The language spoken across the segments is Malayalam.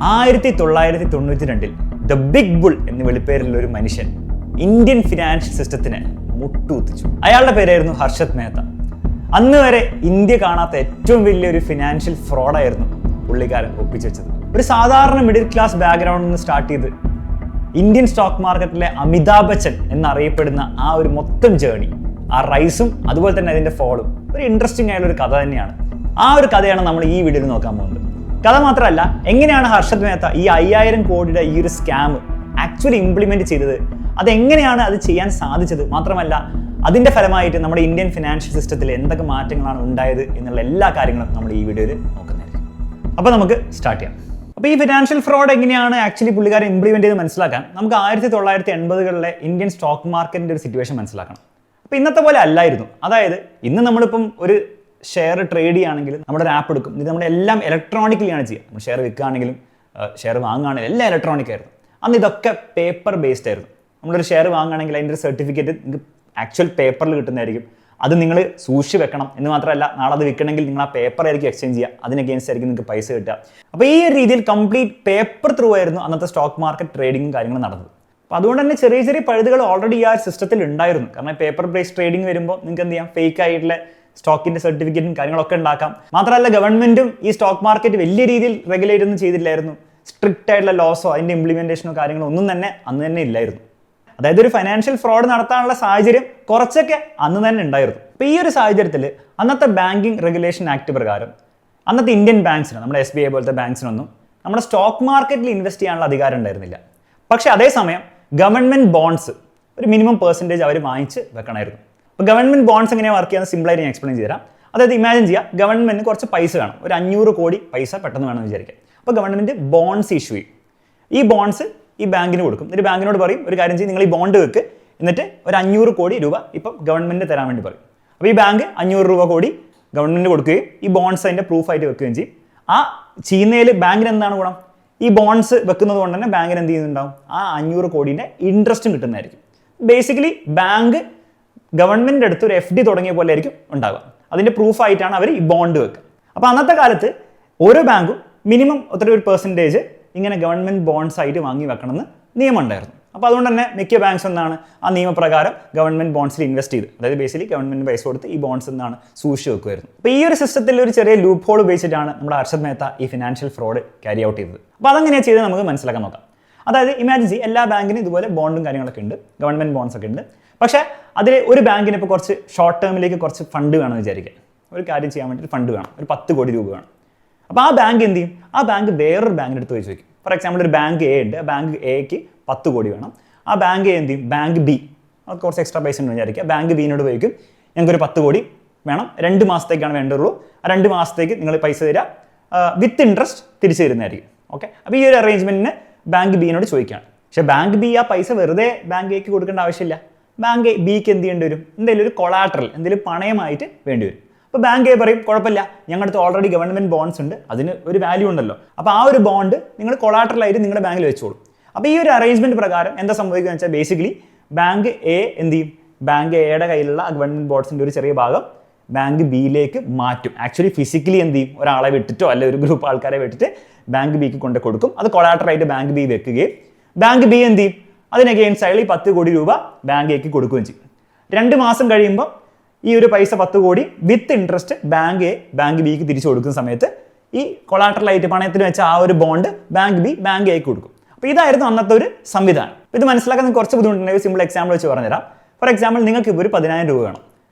1992 ദ ബിഗ് ബുൾ എന്ന് വിളിപ്പേരുള്ള ഒരു മനുഷ്യൻ ഇന്ത്യൻ ഫിനാൻഷ്യൽ സിസ്റ്റത്തിന് മുട്ടുകുത്തിച്ചു. അയാളുടെ പേരായിരുന്നു ഹർഷത് മേത്ത. അന്ന് വരെ ഇന്ത്യ കാണാത്ത ഏറ്റവും വലിയൊരു ഫിനാൻഷ്യൽ ഫ്രോഡായിരുന്നു പുള്ളിക്കാരൻ ഒപ്പിച്ചു വെച്ചത്. ഒരു സാധാരണ മിഡിൽ ക്ലാസ് ബാക്ക്ഗ്രൗണ്ടിൽ നിന്ന് സ്റ്റാർട്ട് ചെയ്ത് ഇന്ത്യൻ സ്റ്റോക്ക് മാർക്കറ്റിലെ അമിതാഭ് ബച്ചൻ എന്നറിയപ്പെടുന്ന ആ ഒരു മൊത്തം ജേണി, ആ റൈസും അതുപോലെ തന്നെ അതിന്റെ ഫോളും ഒരു ഇൻട്രസ്റ്റിംഗ് ആയുള്ള ഒരു കഥ തന്നെയാണ്. ആ ഒരു കഥയാണ് നമ്മൾ ഈ വീഡിയോയിൽ നോക്കാൻ പോകുന്നത്. കഥ മാത്രമല്ല, എങ്ങനെയാണ് ഹർഷത് മേത്ത ഈ 5000 കോടിയുടെ ഈ ഒരു സ്കാം ആക്ച്വലി ഇംപ്ലിമെന്റ് ചെയ്തത്, അതെങ്ങനെയാണ് അത് ചെയ്യാൻ സാധിച്ചത്, മാത്രമല്ല അതിന്റെ ഫലമായിട്ട് നമ്മുടെ ഇന്ത്യൻ ഫിനാൻഷ്യൽ സിസ്റ്റത്തിൽ എന്തൊക്കെ മാറ്റങ്ങളാണ് ഉണ്ടായത് എന്നുള്ള എല്ലാ കാര്യങ്ങളും നമ്മൾ ഈ വീഡിയോയിൽ നോക്കുന്നതായിരിക്കും. അപ്പോൾ നമുക്ക് സ്റ്റാർട്ട് ചെയ്യാം. അപ്പോൾ ഈ ഫിനാൻഷ്യൽ ഫ്രോഡ് എങ്ങനെയാണ് ആക്ച്വലി പുള്ളിക്കാരെ ഇംപ്ലിമെന്റ് ചെയ്ത് മനസ്സിലാക്കാൻ നമുക്ക് 1980-കളിലെ ഇന്ത്യൻ സ്റ്റോക്ക് മാർക്കറ്റിന്റെ ഒരു സിറ്റുവേഷൻ മനസ്സിലാക്കണം. അപ്പോൾ ഇന്നത്തെ പോലെ അല്ലായിരുന്നു. അതായത് ഇന്ന് നമ്മളിപ്പം ഒരു ഷെയർ ട്രേഡ് ചെയ്യുകയാണെങ്കിലും നമ്മുടെ ഒരു ആപ്പ് എടുക്കും. ഇത് നമ്മുടെ എല്ലാം ഇലക്ട്രോണിക്കലിയാണ് ചെയ്യുക. നമ്മൾ ഷെയർ വിൽക്കുകയാണെങ്കിലും ഷെയർ വാങ്ങുകയാണെങ്കിലും എല്ലാം ഇലക്ട്രോണിക് ആയിരുന്നു. അന്ന് ഇതൊക്കെ പേപ്പർ ബേസ്ഡ് ആയിരുന്നു. നമ്മളൊരു ഷെയർ വാങ്ങുകയാണെങ്കിൽ അതിൻ്റെ ഒരു സർട്ടിഫിക്കറ്റ് നിങ്ങൾക്ക് ആക്ച്വൽ പേപ്പറിൽ കിട്ടുന്നതായിരിക്കും. അത് നിങ്ങൾ സൂക്ഷിച്ച് വെക്കണം എന്ന് മാത്രമല്ല, നാളെ അത് വിൽക്കണമെങ്കിൽ നിങ്ങൾ ആ പേപ്പർ ആയിരിക്കും എക്സ്ചേഞ്ച് ചെയ്യുക. അതിന് അഗേൻസ്റ്റ് ആയിരിക്കും നിങ്ങൾക്ക് പൈസ കിട്ടുക. അപ്പോൾ ഈ ഒരു രീതിയിൽ കംപ്ലീറ്റ് പേപ്പർ ത്രൂ ആയിരുന്നു അന്നത്തെ സ്റ്റോക്ക് മാർക്കറ്റ് ട്രേഡിങ്ങും കാര്യങ്ങളും നടന്നത്. അപ്പോൾ അതുകൊണ്ട് തന്നെ ചെറിയ ചെറിയ പഴുതുകൾ ഓൾറെഡി ആ സിസ്റ്റത്തിൽ ഉണ്ടായിരുന്നു. കാരണം പേപ്പർ ബേസ്ഡ് ട്രേഡിംഗ് വരുമ്പോൾ നിങ്ങൾക്ക് എന്ത് ചെയ്യാം, ഫേക്ക് ആയിട്ടുള്ള സ്റ്റോക്കിന്റെ സർട്ടിഫിക്കറ്റും കാര്യങ്ങളൊക്കെ ഉണ്ടാക്കാം. മാത്രമല്ല ഗവൺമെന്റും ഈ സ്റ്റോക്ക് മാർക്കറ്റ് വലിയ രീതിയിൽ റെഗുലേറ്റ് ഒന്നും ചെയ്തില്ലായിരുന്നു. സ്ട്രിക്റ്റ് ആയിട്ടുള്ള ലോസോ അതിന്റെ ഇംപ്ലിമെന്റേഷനോ കാര്യങ്ങളോ ഒന്നും തന്നെ അന്ന് തന്നെ ഇല്ലായിരുന്നു. അതായത് ഒരു ഫൈനാൻഷ്യൽ ഫ്രോഡ് നടത്താനുള്ള സാഹചര്യം കുറച്ചൊക്കെ അന്ന് തന്നെ ഉണ്ടായിരുന്നു. അപ്പോൾ ഈ ഒരു സാഹചര്യത്തിൽ അന്നത്തെ ബാങ്കിങ് റെഗുലേഷൻ ആക്ട് പ്രകാരം അന്നത്തെ ഇന്ത്യൻ ബാങ്ക്സിന്, നമ്മുടെ SBI പോലത്തെ ബാങ്ക്സിനൊന്നും നമ്മുടെ സ്റ്റോക്ക് മാർക്കറ്റിൽ ഇൻവെസ്റ്റ് ചെയ്യാനുള്ള അധികാരം ഉണ്ടായിരുന്നില്ല. പക്ഷേ അതേസമയം ഗവൺമെന്റ് ബോണ്ട്സ് ഒരു മിനിമം പെർസെൻറ്റേജ് അവർ വാങ്ങിച്ച് വെക്കണമായിരുന്നു. അപ്പോൾ ഗവൺമെന്റ് ബോണ്ട്സ് എങ്ങനെയാണ് വർക്ക് ചെയ്യുന്നത് സിമ്പിളായിട്ട് ഞാൻ എക്സ്പ്ലെയിൻ ചെയ്തുതരാം. അതായത് ഇമാജിൻ ചെയ്യുക, ഗവൺമെന്റിന് കുറച്ച് പൈസ വേണം, ഒരു 500 കോടി പൈസ പെട്ടെന്ന് വേണമെന്ന് വിചാരിക്കാം. അപ്പോൾ ഗവൺമെന്റ് ബോണ്ട്സ് ഇഷ്യൂ ചെയ്യും. ഈ ബോണ്ട്സ് ഈ ബാങ്കിന് കൊടുക്കും. എന്നിട്ട് ബാങ്കിനോട് പറയും, ഒരു കാര്യം ചെയ്യും, നിങ്ങൾ ഈ ബോണ്ട് വെക്ക്, എന്നിട്ട് ഒരു 500 കോടി രൂപ ഇപ്പം ഗവൺമെന്റ് തരാൻ വേണ്ടി പറയും. അപ്പോൾ ഈ ബാങ്ക് 500 കോടി ഗവൺമെന്റ് കൊടുക്കുകയും ഈ ബോണ്ട്സ് അതിന്റെ പ്രൂഫായിട്ട് വെക്കുകയും ചെയ്യും. ആ ചെയ്യുന്നതിൽ ബാങ്കിന് എന്താണ് ഗുണം? ഈ ബോണ്ട്സ് വെക്കുന്നത് കൊണ്ട് തന്നെ ബാങ്കിന് എന്ത് ചെയ്യുന്നുണ്ടാവും? ആ 500 കോടിയുടെ ഇൻട്രസ്റ്റും കിട്ടുന്നതായിരിക്കും. ബേസിക്കലി ബാങ്ക് ഗവൺമെന്റിന്റെ അടുത്ത് ഒരു FD തുടങ്ങിയ പോലെ ആയിരിക്കും ഉണ്ടാവുക. അതിന്റെ പ്രൂഫായിട്ടാണ് അവർ ഈ ബോണ്ട് വെക്കുക. അപ്പോൾ അന്നത്തെ കാലത്ത് ഓരോ ബാങ്കും മിനിമം ഒരു പെർസെൻറ്റേജ് ഇങ്ങനെ ഗവൺമെന്റ് ബോണ്ട്സ് ആയിട്ട് വാങ്ങി വെക്കണമെന്ന് നിയമം ഉണ്ടായിരുന്നു. അപ്പോൾ അതുകൊണ്ട് തന്നെ മിക്ക ബാങ്ക്സ് എന്താണ് ആ നിയമപ്രകാരം ഗവൺമെന്റ് ബോണ്ട്സിൽ ഇൻവെസ്റ്റ് ചെയ്ത്, അതായത് ബേസിക്കലി ഗവൺമെന്റ് പൈസ കൊടുത്ത് ഈ ബോണ്ട്സ് എന്താണ് സൂക്ഷിച്ച് വെക്കുമായിരുന്നു. അപ്പോൾ ഈ ഒരു സിസ്റ്റത്തിൽ ഒരു ചെറിയ ലൂപ്പ് ഹോൾ ഉപയോഗിച്ചിട്ടാണ് നമ്മുടെ ഹർഷത് മേത്ത ഈ ഫിനാൻഷ്യൽ ഫ്രോഡ് ക്യാരി ഔട്ട് ചെയ്തത്. അപ്പോൾ അതെങ്ങനെയാണ് ചെയ്ത് നമുക്ക് മനസ്സിലാക്കാൻ നോക്കാം. അതായത് ഇമാജിൻ ചെയ്യും, എല്ലാ ബാങ്കിനും ഇതുപോലെ ബോണ്ടും കാര്യങ്ങളൊക്കെ ഉണ്ട്, ഗവൺമെന്റ് ബോണ്ട്സ് ഒക്കെ ഉണ്ട്. പക്ഷേ അതിൽ ഒരു ബാങ്കിന് ഇപ്പോൾ കുറച്ച് ഷോർട്ട് ടേമിലേക്ക് കുറച്ച് ഫണ്ട് വേണമെന്ന് വിചാരിക്കുക. ഒരു കാര്യം ചെയ്യാൻ വേണ്ടി ഫണ്ട് വേണം, ഒരു 10 കോടി രൂപ വേണം. അപ്പോൾ ആ ബാങ്ക് എന്ത് ചെയ്യും? ആ ബാങ്ക് വേറൊരു ബാങ്കിൻ്റെ അടുത്ത് പോയി ചോദിക്കും. ഫോർ എക്സാമ്പിൾ ഒരു ബാങ്ക് A ഉണ്ട്, ആ ബാങ്ക് Aക്ക് 10 കോടി വേണം. ആ ബാങ്ക് A എന്ത് ചെയ്യും? ബാങ്ക് B, അത് കുറച്ച് എക്സ്ട്രാ പൈസ ഉണ്ടെന്ന് വിചാരിക്കുക. ബാങ്ക് Bനോട് ചോദിക്കും, ഞങ്ങൾക്കൊരു 10 കോടി വേണം, 2 മാസത്തേക്കാണ് വേണ്ടുള്ളൂ, ആ 2 മാസത്തേക്ക് നിങ്ങൾ പൈസ തരിക, വിത്ത് ഇൻട്രസ്റ്റ് തിരിച്ചു തരുന്നതായിരിക്കും. ഓക്കെ, അപ്പോൾ ഈ ഒരു അറേഞ്ച്മെന്റിന് ബാങ്ക് Bനോട് ചോദിക്കുകയാണ്. പക്ഷേ ബാങ്ക് B ആ പൈസ വെറുതെ ബാങ്ക് Aക്ക് കൊടുക്കേണ്ട ആവശ്യമില്ല. ബാങ്ക് Bക്ക് എന്ത് ചെയ്യേണ്ടി വരും? എന്തെങ്കിലും ഒരു കൊളാട്രൽ, എന്തെങ്കിലും പണയമായിട്ട് വേണ്ടി വരും. അപ്പോൾ ബാങ്ക് A പറയും, കുഴപ്പമില്ല, ഞങ്ങളുടെ ഓൾറെഡി ഗവൺമെന്റ് ബോണ്ട്സ് ഉണ്ട്, അതിന് ഒരു വാല്യൂ ഉണ്ടല്ലോ, അപ്പോൾ ആ ഒരു ബോണ്ട് നിങ്ങൾ കൊളാട്രലായിട്ട് നിങ്ങളുടെ ബാങ്കിൽ വെച്ചോളൂ. അപ്പോൾ ഈ ഒരു അറേഞ്ച്മെന്റ് പ്രകാരം എന്താ സംഭവിക്കുക വെച്ചാൽ, ബേസിക്കലി ബാങ്ക് A എന്ത് ചെയ്യും? ബാങ്ക് Aയുടെ കയ്യിലുള്ള ഗവൺമെന്റ് ബോണ്ട്സിന്റെ ഒരു ചെറിയ ഭാഗം ബാങ്ക് Bയിലേക്ക് മാറ്റും. ആക്ച്വലി ഫിസിക്കലി എന്ത് ചെയ്യും? ഒരാളെ വിട്ടിട്ടോ അല്ലെ ഒരു ഗ്രൂപ്പ് ആൾക്കാരെ വിട്ടിട്ട് ബാങ്ക് Bക്ക് കൊണ്ട് കൊടുക്കും. അത് കൊളാട്രലായിട്ട് ബാങ്ക് B വെക്കുകയും ബാങ്ക് B എന്ത് ചെയ്യും? അതിന് അഗെയിൻസ്റ്റ് ആയി 10 കോടി രൂപ ബാങ്ക് Aക്ക് കൊടുക്കുകയും ചെയ്യും. 2 മാസം കഴിയുമ്പോൾ ഈ ഒരു പൈസ 10 കോടി with interest bank A bank Bക്ക് തിരിച്ചു കൊടുക്കുന്ന സമയത്ത് ഈ കൊളാട്രലായിട്ട് പണയത്തിന് വെച്ച ആ ഒരു ബോണ്ട് ബാങ്ക് B ബാങ്ക് Aക്ക് കൊടുക്കും. അപ്പോൾ ഇതായിരുന്നു അന്നത്തെ ഒരു സംവിധാനം. ഇത് മനസ്സിലാക്കാൻ കുറച്ച് ബുദ്ധിമുട്ടുണ്ടെങ്കിൽ സിമ്പിൾ എക്സാമ്പിൾ വെച്ച് പറഞ്ഞുതരാം. ഫോർ എക്സാമ്പിൾ, നിങ്ങൾക്ക് ഇപ്പോൾ ഒരു 10,000 രൂപ വേണം.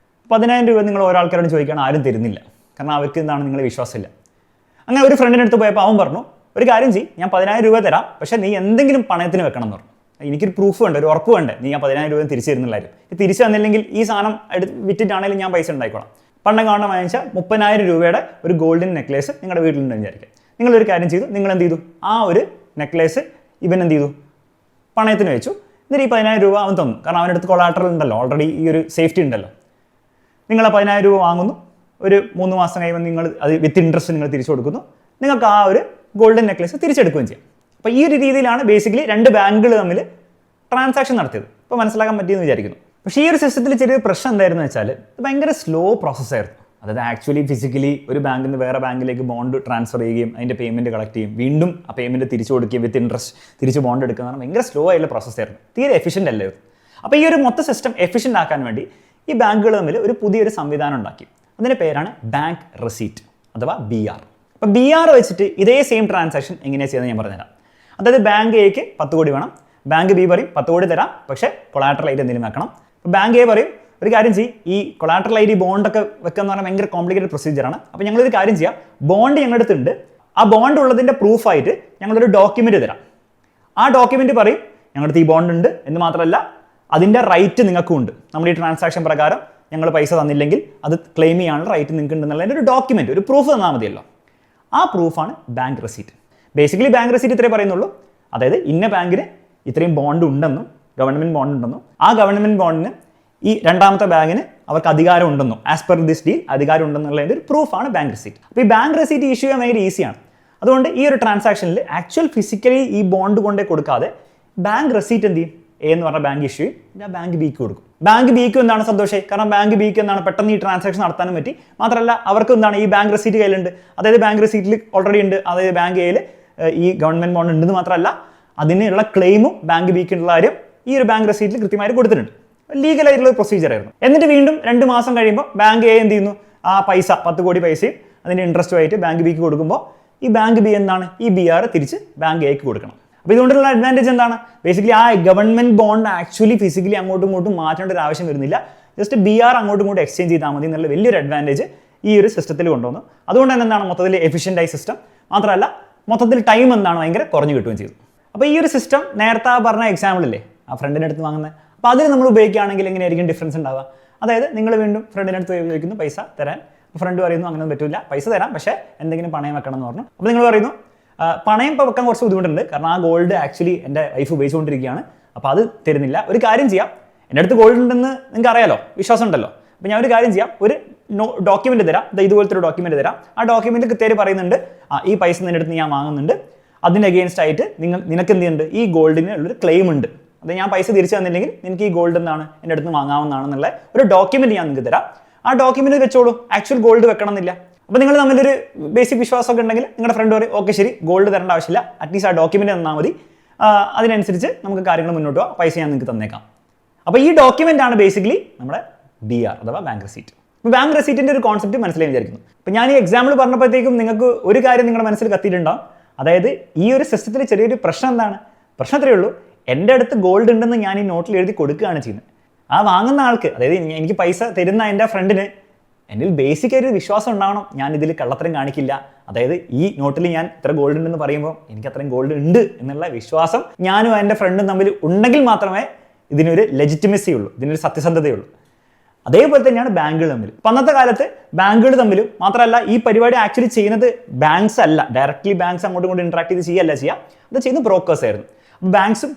10,000 രൂപ നിങ്ങൾ ഒരാൾക്കാരോട് ചോദിക്കുകയാണ്, ആരും തരുന്നില്ല. കാരണം അവർക്ക് എന്താണ്, നിങ്ങളെ വിശ്വാസമില്ല. അങ്ങനെ ഒരു ഫ്രണ്ടിൻ്റെ അടുത്ത് പോയപ്പോൾ അവൻ പറഞ്ഞു, ഒരു കാര്യം ചെയ്യും, ഞാൻ 10,000 രൂപ തരാം, പക്ഷേ നീ എന്തെങ്കിലും പണയത്തിന് വെക്കണം എന്ന് പറഞ്ഞു. എനിക്കൊരു പ്രൂഫ് വേണ്ട, ഒരു ഉറപ്പ് വേണ്ടേ, നീ ആ 10,000 രൂപ തിരിച്ചു തരുന്നില്ലായിരുന്നു. തിരിച്ചു തന്നില്ലെങ്കിൽ ഈ സാധനം വിറ്റിട്ടാണെങ്കിലും ഞാൻ പൈസ ഉണ്ടായിക്കോളാം. പണ്ട് കാണാൻ വാങ്ങിച്ചാൽ 30,000 രൂപയുടെ ഒരു ഗോൾഡൻ നെക്ലേസ് നിങ്ങളുടെ വീട്ടിലുണ്ടെന്ന് വിചാരിക്കാം. നിങ്ങളൊരു കാര്യം ചെയ്തു, നിങ്ങൾ എന്ത് ചെയ്തു? ആ ഒരു നെക്ലേസ് ഇവൻ എന്ത് ചെയ്തു? പണയത്തിന് വെച്ചു. എന്നിട്ട് ഈ 10,000 രൂപ അവൻ തന്നു. കാരണം അവൻ്റെ അടുത്ത് കൊളാട്രൽ ഉണ്ടല്ലോ, ഓൾറെഡി ഈ ഒരു സേഫ്റ്റി ഉണ്ടല്ലോ. നിങ്ങൾ ആ 10,000 രൂപ വാങ്ങുന്നു, ഒരു 3 മാസം കഴിയുമ്പോൾ നിങ്ങൾ അത് വിത്ത് ഇൻട്രസ്റ്റ് നിങ്ങൾ തിരിച്ചു കൊടുക്കുന്നു. നിങ്ങൾക്ക് ആ ഒരു ഗോൾഡൻ നെക്ലേസ് തിരിച്ചെടുക്കുകയും ചെയ്യാം. അപ്പോൾ ഈ ഒരു രീതിയിലാണ് ബേസിക്കലി 2 ബാങ്കുകൾ തമ്മിൽ ട്രാൻസാക്ഷൻ നടത്തിയത്. ഇപ്പോൾ മനസ്സിലാക്കാൻ പറ്റിയെന്ന് വിചാരിക്കുന്നു. പക്ഷേ ഈ ഒരു സിസ്റ്റത്തിൽ ചെറിയൊരു പ്രശ്നം എന്തായിരുന്നു വെച്ചാൽ, ഇത് ഭയങ്കര സ്ലോ പ്രോസസ്സായിരുന്നു. അതായത് ആക്ച്വലി ഫിസിക്കലി ഒരു ബാങ്കിൽ നിന്ന് വേറെ ബാങ്കിലേക്ക് ബോണ്ട് ട്രാൻസ്ഫർ ചെയ്യുകയും അതിൻ്റെ പേയ്മെൻറ്റ് കളക്ട് ചെയ്യും, വീണ്ടും ആ പേയ്മെൻറ്റ് തിരിച്ചു കൊടുക്കുകയും വിത്ത് ഇൻട്രസ്റ്റ് തിരിച്ച് ബോണ്ട് എടുക്കുക എന്ന് പറഞ്ഞാൽ ഭയങ്കര സ്ലോ ആയിട്ടുള്ള പ്രോസസ്സായിരുന്നു, തീരെ എഫിഷ്യൻ്റ് അല്ലായിരുന്നു. അപ്പോൾ ഈ ഒരു മൊത്തം സിസ്റ്റം എഫിഷ്യൻ്റ് ആക്കാൻ വേണ്ടി ഈ ബാങ്കുകൾ തമ്മിൽ ഒരു പുതിയൊരു സംവിധാനം ഉണ്ടാക്കി. അതിൻ്റെ പേരാണ് ബാങ്ക് റെസീറ്റ് അഥവാ BR. അപ്പോൾ BR വെച്ചിട്ട് ഇതേ സെയിം ട്രാൻസാക്ഷൻ എങ്ങനെയാണ് ചെയ്യുന്നത് ഞാൻ പറഞ്ഞുതരാം. അതായത് ബാങ്ക് എക്ക് 10 കോടി വേണം, ബാങ്ക് ബി പറയും 10 കോടി തരാം, പക്ഷേ കൊളാട്രൽ ആയിട്ട് എന്തെങ്കിലും വെക്കണം. അപ്പോൾ ബാങ്ക് എ പറയും ഒരു കാര്യം ചെയ്യും, ഈ കൊളാട്രൽ ഐ ഡി ബോണ്ടൊക്കെ വെക്കുക എന്ന് പറഞ്ഞാൽ ഭയങ്കര കോംപ്ലിക്കേറ്റഡ് പ്രൊസീജിയറാണ്. അപ്പോൾ ഞങ്ങളൊരു കാര്യം ചെയ്യാം, ബോണ്ട് ഞങ്ങളുടെ അടുത്തുണ്ട്, ആ ബോണ്ട് ഉള്ളതിൻ്റെ പ്രൂഫായിട്ട് ഞങ്ങളൊരു ഡോക്യുമെൻറ്റ് തരാം. ആ ഡോക്യുമെൻറ്റ് പറയും ഞങ്ങളുടെ അടുത്ത് ഈ ബോണ്ട് ഉണ്ട് എന്ന് മാത്രമല്ല അതിൻ്റെ റൈറ്റ് നിങ്ങൾക്കും ഉണ്ട്. നമ്മൾ ഈ ട്രാൻസാക്ഷൻ പ്രകാരം ഞങ്ങൾ പൈസ തന്നില്ലെങ്കിൽ അത് ക്ലെയിം ചെയ്യാനുള്ള റൈറ്റ് നിങ്ങൾക്ക് ഉണ്ടെന്നുള്ളതിൻ്റെ ഒരു ഡോക്യുമെൻറ്റ്, ഒരു പ്രൂഫ് തന്നാൽ മതിയല്ലോ. ആ പ്രൂഫാണ് bank receipt. Basically bank receipt ഇത്രേ പറയുന്നുള്ളൂ, അതായത് ഇന്ന ബാങ്കിന് ഇത്രയും ബോണ്ട് ഉണ്ടെന്നും ഗവൺമെൻറ് ബോണ്ട് ഉണ്ടെന്നും ആ ഗവൺമെൻറ് ബോണ്ടിന് ഈ രണ്ടാമത്തെ ബാങ്കിന് അവർക്ക് അധികാരം ഉണ്ടെന്നും ആസ് പെർ ദിസ് ഡീൽ അധികാരം ഉണ്ടെന്നുള്ളതിൻ്റെ ഒരു പ്രൂഫാണ് ബാങ്ക് റെസീറ്റ്. അപ്പോൾ ഈ ബാങ്ക് റെസീറ്റ് ഇഷ്യൂ ചെയ്യാൻ ഭയങ്കര ഈസിയാണ്. അതുകൊണ്ട് ഈ ഒരു ട്രാൻസാക്ഷനിൽ ആക്ച്വൽ ഫിസിക്കലി ഈ ബോണ്ട് കൊണ്ടേ കൊടുക്കാതെ ബാങ്ക് റെസീറ്റ് എന്ത് ചെയ്യും, എ എന്ന് പറഞ്ഞ ബാങ്ക് ഇഷ്യൂ ചെയ്യും, ബാങ്ക് ബിക്ക് കൊടുക്കും. ബാങ്ക് ബിക്ക് എന്താണ് സന്തോഷമായി, കാരണം ബാങ്ക് ബിക്ക് എന്താണ് പെട്ടെന്ന് ഈ ട്രാൻസാക്ഷൻ നടത്താനും പറ്റി. മാത്രമല്ല അവർക്ക് എന്താണ് ഈ ബാങ്ക് റെസീറ്റ് കയ്യിലുണ്ട്, അതായത് ബാങ്ക് റെസീറ്റിൽ ഓൾറെഡി ഉണ്ട്, അതായത് ബാങ്ക് എയിൽ ഈ ഗവൺമെൻറ് ബോണ്ട് ഉണ്ടെന്ന് മാത്രമല്ല അതിനുള്ള ക്ലെയിമും ബാങ്ക് ബിക്കുള്ള കാര്യം ഈ ഒരു ബാങ്ക് റെസീറ്റിൽ കൃത്യമായിട്ട് കൊടുത്തിട്ടുണ്ട്. ലീഗലായിട്ടുള്ള ഒരു പ്രൊസീജിയർ ആയിരുന്നു. എന്നിട്ട് വീണ്ടും 2 മാസം കഴിയുമ്പോൾ ബാങ്ക് എ എന്ത് ചെയ്യുന്നു, ആ പൈസ 10 കോടി പൈസയും അതിൻ്റെ ഇൻട്രസ്റ്റുമായിട്ട് ബാങ്ക് ബിക്ക് കൊടുക്കുമ്പോൾ ഈ ബാങ്ക് ബി എന്താണ് ഈ BR തിരിച്ച് ബാങ്ക് എക്ക് കൊടുക്കണം. അപ്പോൾ ഇതുകൊണ്ടുള്ള അഡ്വാൻറ്റേജ് എന്താണ്, ബേസിക്കലി ആ ഗവൺമെൻറ് ബോണ്ട് ആക്ച്വലി ഫിസിക്കലി അങ്ങോട്ടും ഇങ്ങോട്ടും മാറ്റേണ്ട ഒരു ആവശ്യം വരുന്നില്ല, ജസ്റ്റ് BR അങ്ങോട്ടും ഇങ്ങോട്ടും എക്സ്ചേഞ്ച് ചെയ്താൽ മതി എന്നുള്ള വലിയൊരു അഡ്വാൻറ്റേജ് ഈ ഒരു സിസ്റ്റത്തിൽ കൊണ്ടുവന്നു. അതുകൊണ്ട് തന്നെ എന്താണ് മൊത്തത്തിൽ എഫിഷ്യൻ്റ് ആയി സിസ്റ്റം, മാത്രമല്ല മൊത്തത്തിൽ ടൈം എന്താണ് ഭയങ്കര കുറഞ്ഞു കിട്ടുകയും ചെയ്തു. അപ്പോൾ ഈ ഒരു സിസ്റ്റം നേരത്തെ പറഞ്ഞ എക്സാമ്പിളില്ലേ ആ ഫ്രണ്ടിൻ്റെ അടുത്ത് വാങ്ങുന്നത്, അപ്പോൾ അതിൽ നമ്മൾ ഉപയോഗിക്കുകയാണെങ്കിൽ എങ്ങനെയായിരിക്കും ഡിഫറൻസ് ഉണ്ടാവുക. അതായത് നിങ്ങൾ വീണ്ടും ഫ്രണ്ടിൻ്റെ അടുത്ത് ഉപയോഗിക്കുന്നു പൈസ തരാൻ, ഫ്രണ്ട് പറയുന്നു അങ്ങനെയൊന്നും പറ്റില്ല, പൈസ തരാം പക്ഷേ എന്തെങ്കിലും പണയം വെക്കണം എന്ന് പറഞ്ഞു. അപ്പോൾ നിങ്ങൾ പറയുന്നു പണയം ഇപ്പോൾ വെക്കാൻ കുറച്ച് ബുദ്ധിമുട്ടുണ്ട്, കാരണം ആ ഗോൾഡ് ആക്ച്വലി എൻ്റെ വൈഫ് ഉപയോഗിച്ചുകൊണ്ടിരിക്കുകയാണ്, അപ്പോൾ അത് തരുന്നില്ല. ഒരു കാര്യം ചെയ്യാം, എൻ്റെ അടുത്ത് ഗോൾഡ് ഉണ്ടെന്ന് നിങ്ങൾക്ക് അറിയാലോ, വിശ്വാസം ഉണ്ടല്ലോ. അപ്പോൾ ഞാൻ ഒരു കാര്യം ചെയ്യാം, ഒരു ഡോക്യുമെൻറ്റ് തരാം, ഇതുപോലത്തെ ഒരു ഡോക്യുമെൻറ്റ് തരാം. ആ ഡോക്യുമെൻറ്റ് കൃത്യമായിട്ട് പറയുന്നുണ്ട് ഈ പൈസ നിൻ്റെ അടുത്ത് ഞാൻ വാങ്ങുന്നുണ്ട്, അതിന് അഗെയിൻസ്റ്റ് ആയിട്ട് നിനക്ക് എന്ത് ചെയ്യുന്നുണ്ട്, ഈ ഗോൾഡിന് ഉള്ളൊരു ക്ലെയിം ഉണ്ട്, അത് ഞാൻ പൈസ തിരിച്ചു തന്നില്ലെങ്കിൽ നിനക്ക് ഈ ഗോൾഡ് എന്താണ് എൻ്റെ അടുത്ത് വാങ്ങാവുന്നതാണെന്നുള്ള ഒരു ഡോക്യുമെൻറ്റ് ഞാൻ നിങ്ങൾക്ക് തരാം. ആ ഡോക്യുമെൻറ്റ് വെച്ചോളൂ, ആക്ച്വൽ ഗോൾഡ് വെക്കണം എന്നില്ല. അപ്പോൾ നിങ്ങൾ തമ്മിലൊരു ബേസിക് വിശ്വാസമൊക്കെ ഉണ്ടെങ്കിൽ നിങ്ങളുടെ ഫ്രണ്ട് പറയും ഓക്കെ ശരി ഗോൾഡ് തരേണ്ട ആവശ്യമില്ല, അറ്റ്ലീസ്റ്റ് ആ ഡോക്യുമെൻറ്റ് തന്നാൽ മതി, അതിനനുസരിച്ച് നമുക്ക് കാര്യങ്ങൾ മുന്നോട്ട് പോകാം, പൈസ ഞാൻ നിങ്ങൾക്ക് തന്നേക്കാം. അപ്പോൾ ഈ ഡോക്യുമെൻ്റ് ആണ് ബേസിക്കലി നമ്മുടെ BR അഥവാ ബാങ്ക് റെസീറ്റ്. ഇപ്പോൾ ബാങ്ക് റെസീറ്റിൻ്റെ ഒരു കോൺസെപ്റ്റ് മനസ്സിലായി വിചാരിക്കുന്നു. അപ്പോൾ ഞാൻ ഈ എക്സാമ്പിൾ പറഞ്ഞപ്പോഴത്തേക്കും നിങ്ങൾക്ക് ഒരു കാര്യം നിങ്ങളുടെ മനസ്സിൽ കത്തിയിട്ടുണ്ടാവും, അതായത് ഈ ഒരു സിസ്റ്റത്തിൽ ചെറിയൊരു പ്രശ്നം എന്താണ്, പ്രശ്നം അത്രയേ ഉള്ളൂ, എൻ്റെ അടുത്ത് ഗോൾഡ് ഉണ്ടെന്ന് ഞാൻ ഈ നോട്ടിൽ എഴുതി കൊടുക്കുകയാണ് ചെയ്യുന്നത്. ആ വാങ്ങുന്ന ആൾക്ക്, അതായത് എനിക്ക് പൈസ തരുന്ന എൻ്റെ ഫ്രണ്ടിന് എന്നിൽ ബേസിക് ഒരു വിശ്വാസം ഉണ്ടാവണം, ഞാൻ ഇതിൽ കള്ളത്തരം കാണിക്കില്ല, അതായത് ഈ നോട്ടിൽ ഞാൻ ഇത്ര ഗോൾഡ് ഉണ്ടെന്ന് പറയുമ്പോൾ എനിക്ക് അത്രയും ഗോൾഡ് ഉണ്ട് എന്നുള്ള വിശ്വാസം ഞാനും എൻ്റെ ഫ്രണ്ടും തമ്മിൽ ഉണ്ടെങ്കിൽ മാത്രമേ ഇതിനൊരു ലെജിറ്റിമസി ഉള്ളൂ, ഇതിനൊരു സത്യസന്ധതയുള്ളൂ. അതേപോലെ തന്നെയാണ് ബാങ്കുകൾ തമ്മിൽ. അപ്പം അന്നത്തെ കാലത്ത് ബാങ്കുകൾ തമ്മിലും മാത്രമല്ല ഈ പരിപാടി ആക്ച്വലി ചെയ്യുന്നത് ബാങ്ക്സ് അല്ല, ഡയറക്റ്റ്ലി ബാങ്ക്സ് അങ്ങോട്ടും ഇങ്ങോട്ടും ഇന്ററാക്ട് ചെയ്ത് ചെയ്യല്ല ചെയ്യുക, അത് ചെയ്യുന്നത് ബ്രോക്കേഴ്സ് ആയിരുന്നു. ബാങ്ക്സും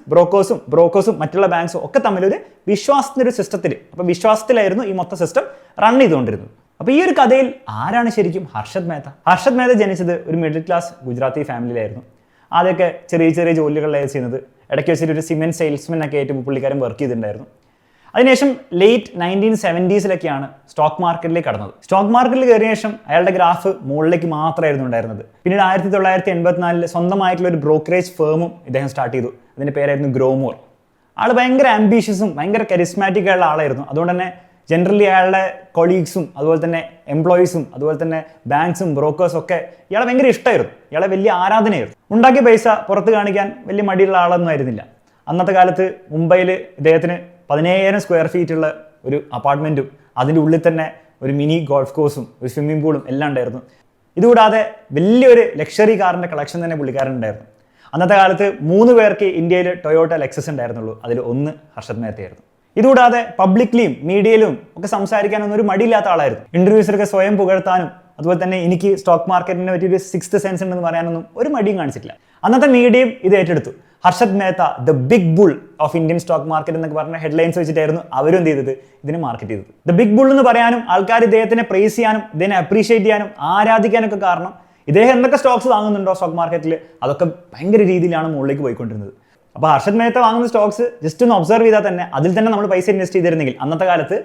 ബ്രോക്കേഴ്സും മറ്റുള്ള ബാങ്ക്സും ഒക്കെ തമ്മിലൊരു വിശ്വാസത്തിൻ്റെ ഒരു സിസ്റ്റത്തിൽ, അപ്പോൾ വിശ്വാസത്തിലായിരുന്നു ഈ മൊത്തം സിസ്റ്റം റൺ ചെയ്തുകൊണ്ടിരുന്നത്. അപ്പോൾ ഈ ഒരു കഥയിൽ ആരാണ് ശരിക്കും ഹർഷദ് മേത്ത? ഹർഷദ് മേത്ത ജനിച്ചത് ഒരു മിഡിൽ ക്ലാസ് ഗുജറാത്തി ഫാമിലിയിലായിരുന്നു. ആദ്യമൊക്കെ ചെറിയ ചെറിയ ജോലികളിലായിരുന്നു ചെയ്യുന്നത്, ഇടയ്ക്ക് വെച്ചിട്ട് ഒരു സിമെൻറ്റ് സെയിൽസ്മാൻ ഒക്കെ ആയിട്ട് പുള്ളിക്കാരൻ വർക്ക് ചെയ്തിട്ടുണ്ടായിരുന്നു. അതിനുശേഷം ലേറ്റ് 1970s സ്റ്റോക്ക് മാർക്കറ്റിലേക്ക് കടന്നത്. സ്റ്റോക്ക് മാർക്കറ്റിൽ കയറിയ ശേഷം അയാളുടെ ഗ്രാഫ് മുകളിലേക്ക് മാത്രമായിരുന്നു ഉണ്ടായിരുന്നത്. പിന്നീട് 1984 സ്വന്തമായിട്ടുള്ള ഒരു ബ്രോക്കറേജ് ഫേമും ഇദ്ദേഹം സ്റ്റാർട്ട് ചെയ്തു. അതിൻ്റെ പേരായിരുന്നു ഗ്രോമോർ. ആൾ ഭയങ്കര ആംബീഷ്യസും ഭയങ്കര കരിസ്മാറ്റിക് ആയുള്ള ആളായിരുന്നു. അതുകൊണ്ട് തന്നെ ജനറലി അയാളുടെ കൊളീഗ്സും അതുപോലെ തന്നെ എംപ്ലോയീസും അതുപോലെ തന്നെ ബാങ്ക്സും ബ്രോക്കേഴ്സും ഒക്കെ ഇയാളെ ഭയങ്കര ഇഷ്ടമായിരുന്നു, ഇയാളെ വലിയ ആരാധനയായിരുന്നു. ഉണ്ടാക്കിയ പൈസ പുറത്ത് കാണിക്കാൻ വലിയ മടിയുള്ള ആളൊന്നും ആയിരുന്നില്ല. അന്നത്തെ കാലത്ത് മുംബൈയിൽ ഇദ്ദേഹത്തിന് 17,000 സ്ക്വയർ ഫീറ്റ് ഉള്ള ഒരു അപ്പാർട്ട്മെൻറ്റും അതിൻ്റെ ഉള്ളിൽ തന്നെ ഒരു മിനി ഗോൾഫ് കോഴ്സും ഒരു സ്വിമ്മിംഗ് പൂളും എല്ലാം ഉണ്ടായിരുന്നു. ഇതുകൂടാതെ വലിയൊരു ലക്ഷറി കാറിൻ്റെ കളക്ഷൻ തന്നെ പുള്ളിക്കാരൻ ഉണ്ടായിരുന്നു. അന്നത്തെ കാലത്ത് 3 പേർക്ക് ഇന്ത്യയിൽ ടൊയോട്ട ലെക്സസ് ഉണ്ടായിരുന്നുള്ളൂ, അതിൽ ഒന്ന് ഹർഷദ് മേത്തയായിരുന്നു. ഇതുകൂടാതെ പബ്ലിക്ലിയും മീഡിയയിലും ഒക്കെ സംസാരിക്കാനൊന്നും ഒരു മടിയില്ലാത്ത ആളായിരുന്നു. ഇൻ്റർവ്യൂസിലൊക്കെ സ്വയം പുകഴ്ത്താനും അതുപോലെ തന്നെ എനിക്ക് സ്റ്റോക്ക് മാർക്കറ്റിനെ പറ്റി ഒരു 6th സെൻസ് ഉണ്ടെന്ന് പറയാനൊന്നും ഒരു മടിയും കാണിച്ചിട്ടില്ല. അന്നത്തെ മീഡിയയും ഇത് ഏറ്റെടുത്തു. Harshad Mehta the big bull of Indian stock market എന്നൊക്കെ പറഞ്ഞ ഹെഡ്ലൈൻസ് വെച്ചിട്ടായിരുന്നു അവരും എന്ത് ചെയ്തത്, ഇതിനെ മാർക്കറ്റ് ചെയ്തത്. ദ ബിഗ് ബുൾ എന്ന് പറയാനും ആൾക്കാർ ഇദ്ദേഹത്തിനെ പ്രൈസ് ചെയ്യാനും ഇതിനെ അപ്രീഷിയേറ്റ് ചെയ്യാനും ആരാധിക്കാനൊക്കെ കാരണം ഇദ്ദേഹം എന്തൊക്കെ സ്റ്റോക്സ് വാങ്ങുന്നുണ്ടോ സ്റ്റോക്ക് മാർക്കറ്റിൽ അതൊക്കെ ഭയങ്കര രീതിയിലാണ് മുകളിലേക്ക് പോയിക്കൊണ്ടിരുന്നത്. അപ്പോൾ ഹർഷദ് മേത്ത വാങ്ങുന്ന സ്റ്റോക്സ് ജസ്റ്റ് ഒന്ന് ഒബ്സർവ് ചെയ്താൽ തന്നെ അതിൽ തന്നെ നമ്മൾ പൈസ ഇൻവെസ്റ്റ് ചെയ്തിരുന്നെങ്കിൽ അന്നത്തെ കാലത്ത്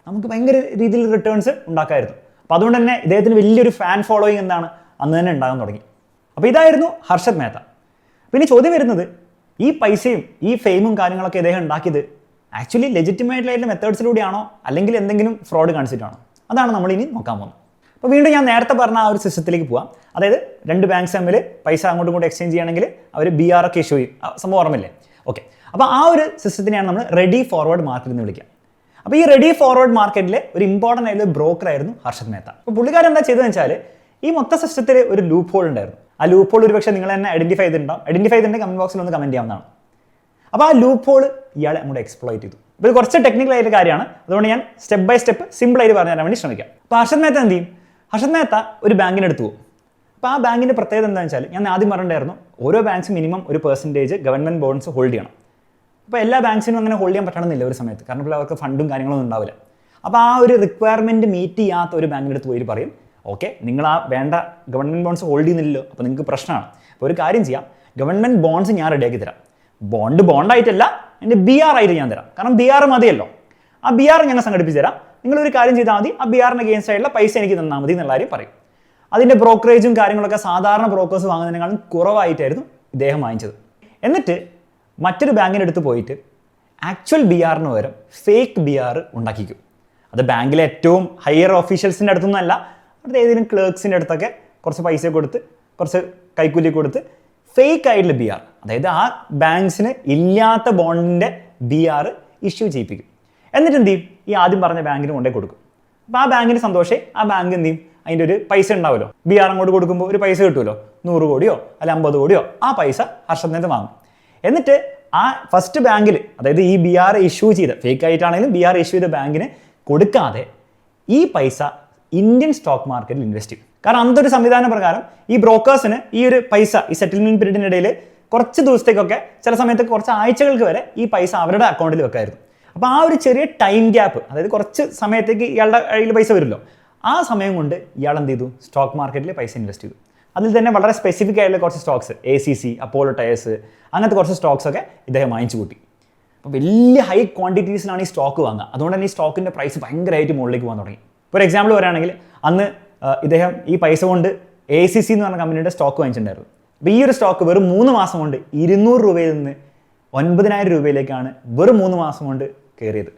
നമുക്ക് ഭയങ്കര രീതിയിൽ റിട്ടേൺസ് ഉണ്ടാക്കായിരുന്നു. അപ്പോൾ അതുകൊണ്ട് തന്നെ ഇദ്ദേഹത്തിന് വലിയൊരു ഫാൻ ഫോളോയിങ് എന്താണ് അന്ന് തന്നെ ഉണ്ടാകാൻ തുടങ്ങി. അപ്പോൾ ഇതായിരുന്നു ഹർഷത് മേത്ത. പിന്നെ ചോദ്യം വരുന്നത്, ഈ പൈസയും ഈ ഫെയിമും കാര്യങ്ങളൊക്കെ ഇദ്ദേഹം ഉണ്ടാക്കിയത് ആക്ച്വലി ലെജിറ്റിമേറ്റ് ആയിട്ടുള്ള മെത്തേഡ്സിലൂടെയാണോ അല്ലെങ്കിൽ എന്തെങ്കിലും ഫ്രോഡ് കാണിച്ചിട്ടാണോ? അതാണ് നമ്മൾ ഇനി നോക്കാൻ പോകുന്നത്. അപ്പോൾ വീണ്ടും ഞാൻ നേരത്തെ പറഞ്ഞ ആ ഒരു സിസ്റ്റത്തിലേക്ക് പോകാം. അതായത് രണ്ട് ബാങ്ക്സ് തമ്മിൽ പൈസ അങ്ങോട്ടും ഇങ്ങോട്ടും എക്സ്ചേഞ്ച് ചെയ്യണമെങ്കിൽ അവർ BR ഒക്കെ ഇഷ്യൂ ചെയ്യും. സംഭവം ഓർമ്മയില്ലേ? ഓക്കെ. അപ്പോൾ ആ ഒരു സിസ്റ്റത്തിനെയാണ് നമ്മൾ റെഡി ഫോർവേഡ് മാർക്കറ്റ് എന്ന് വിളിക്കുക. അപ്പോൾ ഈ റെഡി ഫോർവേഡ് മാർക്കറ്റിലെ ഒരു ഇമ്പോർട്ടൻ്റ് ആയിട്ടുള്ള ബ്രോക്കർ ആയിരുന്നു ഹർഷത് മേത്ത. അപ്പോൾ പുള്ളിക്കാരൻ എന്താ ചെയ്തതെന്ന് വെച്ചാൽ ഈ മൊത്ത സിസ്റ്റത്തിൽ ഒരു ലൂപ്പ് ഹോൾ ഉണ്ടായിരുന്നു. ആ ലൂപ്പ് ഹോൾ ഒരു പക്ഷേ നിങ്ങൾ തന്നെ ഐഡന്റിഫൈ ചെയ്തിട്ടുണ്ടെങ്കിൽ കമന്റ് ബോക്സിൽ ഒന്ന് കമന്റ് ചെയ്യാവുന്നതാണ്. അപ്പോൾ ആ ലൂപ്പ് ഹോൾ ഇയാളെ അങ്ങോട്ട് എക്സ്പ്ലോയിറ്റ് ചെയ്തു. ഇപ്പോൾ ഇത് കുറച്ച് ടെക്നിക്കൽ ആയിട്ട് കാര്യമാണ്, അതുകൊണ്ട് ഞാൻ സ്റ്റെപ്പ് ബൈ സ്റ്റെപ്പ് സിമ്പിളായിട്ട് പറഞ്ഞു തരാൻ വേണ്ടി ശ്രമിക്കാം. അപ്പോൾ ഹർഷത് മേത്ത എന്ത് ചെയ്യും? ഹർഷത് മേത്ത ഒരു ബാങ്കിന് എടുത്തു പോകും. അപ്പോൾ ആ ബാങ്കിൻ്റെ പ്രത്യേകത എന്താണെന്ന് വെച്ചാൽ ഞാൻ ആദ്യം പറഞ്ഞിട്ടുണ്ടായിരുന്നു, ഓരോ ബാങ്ക്സും മിനിമം ഒരു പെർസെൻറ്റേജ് ഗവൺമെൻറ് ബോണ്ട്സ് ഹോൾഡ് ചെയ്യണം. അപ്പോൾ എല്ലാ ബാങ്ക്സിനും അങ്ങനെ ഹോൾഡ് ചെയ്യാൻ പറ്റണമെന്നില്ല ഒരു സമയത്ത്, കാരണം ഇപ്പോൾ അവർക്ക് ഫണ്ടും കാര്യങ്ങളൊന്നും ഉണ്ടാവില്ല. അപ്പോൾ ആ ഒരു റിക്വയർമെൻറ്റ് മീറ്റ് ചെയ്യാത്ത ഒരു ബാങ്കിൻ്റെ അടുത്ത് പോയിട്ട് പറയും, ഓക്കെ നിങ്ങൾ ആ വേണ്ട ഗവൺമെൻറ് ബോണ്ട്സ് ഹോൾഡ് ചെയ്യുന്നില്ലല്ലോ, അപ്പോൾ നിങ്ങൾക്ക് പ്രശ്നമാണ്. അപ്പോൾ ഒരു കാര്യം ചെയ്യാം, ഗവൺമെൻറ് ബോണ്ട്സ് ഞാൻ റെഡിയാക്കി തരാം. ബോണ്ടായിട്ടല്ല, എൻ്റെ BR ആയിട്ട് ഞാൻ തരാം. കാരണം BR മതിയല്ലോ, ആ BR ഞങ്ങൾ സംഘടിപ്പിച്ച് തരാം. നിങ്ങളൊരു കാര്യം ചെയ്താൽ മതി, ആ BRന് അഗെയിൻസ്റ്റ് ആയിട്ടുള്ള പൈസ എനിക്ക് തന്നാൽ മതി എന്നുള്ള കാര്യം പറയും. അതിൻ്റെ ബ്രോക്കറേജും കാര്യങ്ങളൊക്കെ സാധാരണ ബ്രോക്കേഴ്സ് വാങ്ങുന്നതിനേക്കാളും കുറവായിട്ടായിരുന്നു ഇദ്ദേഹം വാങ്ങിച്ചത്. എന്നിട്ട് മറ്റൊരു ബാങ്കിൻ്റെ അടുത്ത് പോയിട്ട് ആക്ച്വൽ BRന് പകരം ഫേക്ക് BR ഉണ്ടാക്കിക്കും. അത് ബാങ്കിലെ ഏറ്റവും ഹയർ ഓഫീഷ്യൽസിൻ്റെ അടുത്തൊന്നുമല്ല, അത് ഏതെങ്കിലും ക്ലർക്സിൻ്റെ അടുത്തൊക്കെ കുറച്ച് പൈസ കൊടുത്ത് കുറച്ച് കൈക്കൂലി കൊടുത്ത് ഫേക്ക് ആയിട്ടുള്ള BR, അതായത് ആ ബാങ്ക്സിന് ഇല്ലാത്ത ബോണ്ടിൻ്റെ BR ഇഷ്യൂ ചെയ്യിപ്പിക്കും. എന്നിട്ട് എന്ത് ചെയ്യും? ഈ ആദ്യം പറഞ്ഞ ബാങ്കിന് കൊണ്ടേ കൊടുക്കും. അപ്പോൾ ആ ബാങ്കിന് സന്തോഷമേ, ആ ബാങ്ക് എന്ത് ചെയ്യും? അതിൻ്റെ ഒരു പൈസ ഉണ്ടാവുമല്ലോ, BR അങ്ങോട്ട് കൊടുക്കുമ്പോൾ ഒരു പൈസ കിട്ടുമല്ലോ, 100 കോടിയോ അല്ല 50 കോടിയോ, ആ പൈസ ഹർഷത് മേത്ത വാങ്ങും. എന്നിട്ട് ആ ഫസ്റ്റ് ബാങ്കിൽ, അതായത് ഈ BR ഇഷ്യൂ ചെയ്ത് ഫേക്ക് ആയിട്ടാണെങ്കിലും BR ഇഷ്യൂ ചെയ്ത ബാങ്കിന് കൊടുക്കാതെ ഈ പൈസ ഇന്ത്യൻ സ്റ്റോക്ക് മാർക്കറ്റിൽ ഇൻവെസ്റ്റ് ചെയ്യും. കാരണം അന്നൊരു സംവിധാന പ്രകാരം ഈ ബ്രോക്കേഴ്സിന് ഈ ഒരു പൈസ ഈ സെറ്റിൽമെന്റ് പീരീഡിനിടയിൽ കുറച്ച് ദിവസത്തേക്കൊക്കെ, ചില സമയത്ത് കുറച്ച് ആഴ്ചകൾക്ക് വരെ ഈ പൈസ അവരുടെ അക്കൗണ്ടിൽ വെക്കായിരുന്നു. അപ്പോൾ ആ ഒരു ചെറിയ ടൈം ഗ്യാപ്പ്, അതായത് കുറച്ച് സമയത്തേക്ക് ഇയാളുടെ കയ്യിൽ പൈസ വരുമല്ലോ, ആ സമയം കൊണ്ട് ഇയാൾ എന്ത് ചെയ്തു? സ്റ്റോക്ക് മാർക്കറ്റിൽ പൈസ ഇൻവെസ്റ്റ് ചെയ്തു. അതിൽ തന്നെ വളരെ സ്പെസിഫിക് ആയിട്ടുള്ള കുറച്ച് സ്റ്റോക്സ്, ACC, അപ്പോളോ ടയേഴ്സ്, അങ്ങനത്തെ കുറച്ച് സ്റ്റോക്സ് ഒക്കെ ഇദ്ദേഹം വാങ്ങിച്ചു കൂട്ടി. അപ്പോൾ വലിയ ഹൈ ക്വാണ്ടിറ്റീസിലാണ് ഈ സ്റ്റോക്ക് വാങ്ങുക. അതുകൊണ്ട് തന്നെ ഈ സ്റ്റോക്കിൻ്റെ പ്രൈസ് ഭയങ്കരമായിട്ട് മുകളിലേക്ക് പോകാൻ തുടങ്ങി. ഫോർ എക്സാമ്പിൾ പറയുകയാണെങ്കിൽ അന്ന് ഇദ്ദേഹം ഈ പൈസ കൊണ്ട് ACC എന്ന് പറഞ്ഞ കമ്പനിയുടെ സ്റ്റോക്ക് വാങ്ങിച്ചിട്ടുണ്ടായിരുന്നു. അപ്പോൾ ഈ ഒരു സ്റ്റോക്ക് വെറും 3 മാസം കൊണ്ട് 200 രൂപയിൽ നിന്ന് 9,000 രൂപയിലേക്കാണ് വെറും 3 മാസം കൊണ്ട് കയറിയത്.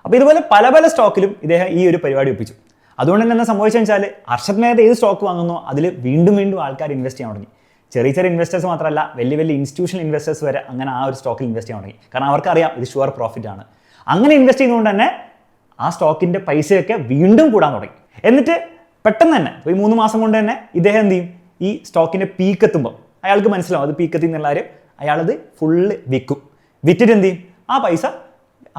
അപ്പോൾ ഇതുപോലെ പല പല സ്റ്റോക്കിലും ഇദ്ദേഹം ഈ ഒരു പരിപാടി ഒപ്പിച്ചു. അതുകൊണ്ട് തന്നെ എന്താ സംഭവിച്ചതെന്ന് വെച്ചാൽ ഹർഷത് മേത്ത ഏത് സ്റ്റോക്ക് വാങ്ങുന്നോ അതിൽ വീണ്ടും വീണ്ടും ആൾക്കാർ ഇൻവെസ്റ്റ് ചെയ്യാൻ തുടങ്ങി. ചെറിയ ചെറിയ ഇൻവെസ്റ്റേഴ്സ് മാത്രമല്ല, വലിയ വലിയ ഇൻസ്റ്റിറ്റ്യൂഷണൽ ഇൻവെസ്റ്റേഴ്സ് വരെ അങ്ങനെ ആ ഒരു സ്റ്റോക്കിൽ ഇൻവെസ്റ്റ് ചെയ്യാൻ തുടങ്ങി. കാരണം അവർക്കറിയാം ഇത് ഷുവർ പ്രോഫിറ്റ് ആണ്. അങ്ങനെ ഇൻവെസ്റ്റ് ചെയ്യുന്നതുകൊണ്ട് തന്നെ ആ സ്റ്റോക്കിൻ്റെ പൈസയൊക്കെ വീണ്ടും കൂടാൻ തുടങ്ങി. എന്നിട്ട് പെട്ടെന്ന് തന്നെ ഈ 3 മാസം കൊണ്ട് തന്നെ ഇദ്ദേഹം എന്ത് ചെയ്യും? ഈ സ്റ്റോക്കിൻ്റെ പീക്ക് എത്തുമ്പോൾ അയാൾക്ക് മനസ്സിലാവും അത് പീക്ക് എത്തി എന്നുള്ള കാര്യം. അയാളത് ഫുള്ള് വിൽക്കും. വിറ്റിട്ട് എന്ത് ചെയ്യും?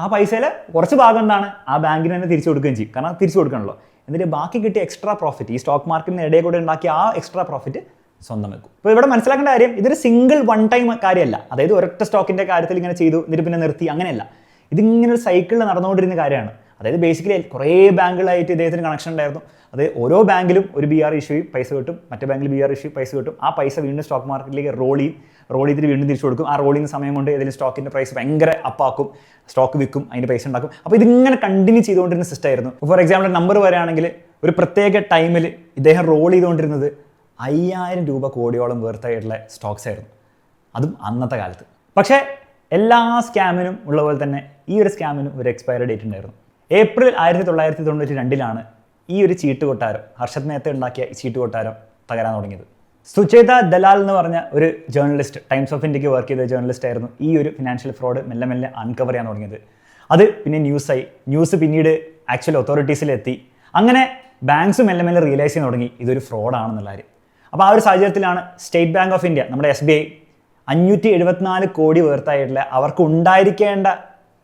ആ പൈസയിൽ കുറച്ച് ഭാഗം എന്താണ് ആ ബാങ്കിന് തന്നെ തിരിച്ചു കൊടുക്കുകയും ചെയ്യും. കാരണം തിരിച്ചു കൊടുക്കണമല്ലോ. എന്നിട്ട് ബാക്കി കിട്ടിയ എക്സ്ട്രാ പ്രോഫിറ്റ്, ഈ സ്റ്റോക്ക് മാർക്കറ്റിന് ഇടയിൽ കൂടെ ഉണ്ടാക്കിയ ആ എക്സ്ട്രാ പ്രോഫിറ്റ് സ്വന്തം വെക്കും. ഇപ്പോൾ ഇവിടെ മനസ്സിലാക്കേണ്ട കാര്യം, ഇതൊരു സിംഗിൾ വൺ ടൈം കാര്യമല്ല. അതായത് ഒരൊറ്റ സ്റ്റോക്കിൻ്റെ കാര്യത്തിൽ ഇങ്ങനെ ചെയ്തു എന്നിട്ട് പിന്നെ നിർത്തി, അങ്ങനെയല്ല. ഇതിങ്ങനെ ഒരു സൈക്കിളിൽ നടന്നുകൊണ്ടിരുന്ന കാര്യമാണ്. അതായത് ബേസിക്കലി കുറേ ബാങ്കുകളായിട്ട് ഇദ്ദേഹത്തിന് കണക്ഷൻ ഉണ്ടായിരുന്നു. അത് ഓരോ ബാങ്കിലും ഒരു BR ഇഷ്യൂ ചെയ്യും, പൈസ കിട്ടും. മറ്റേ ബാങ്കിൽ BR ഇഷ്യൂ പൈസ കിട്ടും. ആ പൈസ വീണ്ടും സ്റ്റോക്ക് മാർക്കറ്റിലേക്ക് റോൾ ചെയ്തിട്ട് വീണ്ടും തിരിച്ചു കൊടുക്കും. ആ റോൾ ചെയ്യുന്ന സമയം കൊണ്ട് ഏതെങ്കിലും സ്റ്റോക്കിൻ്റെ പ്രൈസ് ഭയങ്കര അപ്പാക്കും, സ്റ്റോക്ക് വിൽക്കും, അതിൻ്റെ പൈസ ഉണ്ടാക്കും. അപ്പോൾ ഇതിങ്ങനെ കണ്ടിന്യൂ ചെയ്തുകൊണ്ടിരുന്ന സിസ്റ്റം ആയിരുന്നു. ഫോർ എക്സാമ്പിൾ നമ്പർ വരികയാണെങ്കിൽ ഒരു പ്രത്യേക ടൈമിൽ ഇദ്ദേഹം റോൾ ചെയ്തുകൊണ്ടിരുന്നത് 5,000 രൂപ കോടിയോളം വേർത്തായിട്ടുള്ള സ്റ്റോക്സ് ആയിരുന്നു. അതും അന്നത്തെ കാലത്ത്. പക്ഷേ എല്ലാ സ്കാമിനും ഉള്ള പോലെ തന്നെ ഈ ഒരു സ്കാമിനും ഒരു എക്സ്പയറി ഡേറ്റ് ഉണ്ടായിരുന്നു. ഏപ്രിൽ 1992 ഈ ഒരു ചീട്ട് കൊട്ടാരം, ഹർഷത് മേത്ത ഉണ്ടാക്കിയ ചീട്ട് കൊട്ടാരം തകരാൻ തുടങ്ങിയത്. സുചേത ദലാൽ എന്ന് പറഞ്ഞ ഒരു ജേർണലിസ്റ്റ്, ടൈംസ് ഓഫ് ഇന്ത്യക്ക് വർക്ക് ചെയ്ത ജേർണലിസ്റ്റ് ആയിരുന്നു ഈ ഒരു ഫിനാൻഷ്യൽ ഫ്രോഡ് മെല്ലെ മെല്ലെ അൺകവർ ചെയ്യാൻ തുടങ്ങിയത്. അത് പിന്നെ ന്യൂസ് പിന്നീട് ആക്ച്വൽ അതോറിറ്റീസിലെത്തി. അങ്ങനെ ബാങ്ക്സ് മെല്ലെ മെല്ലെ റിയലൈസ് ചെയ്യാൻ തുടങ്ങി ഇതൊരു ഫ്രോഡാണെന്നുള്ള കാര്യം. അപ്പോൾ ആ ഒരു സാഹചര്യത്തിലാണ് സ്റ്റേറ്റ് ബാങ്ക് ഓഫ് ഇന്ത്യ, നമ്മുടെ SBI, 574 കോടി വേർത്തായിട്ടുള്ള അവർക്ക് ഉണ്ടായിരിക്കേണ്ട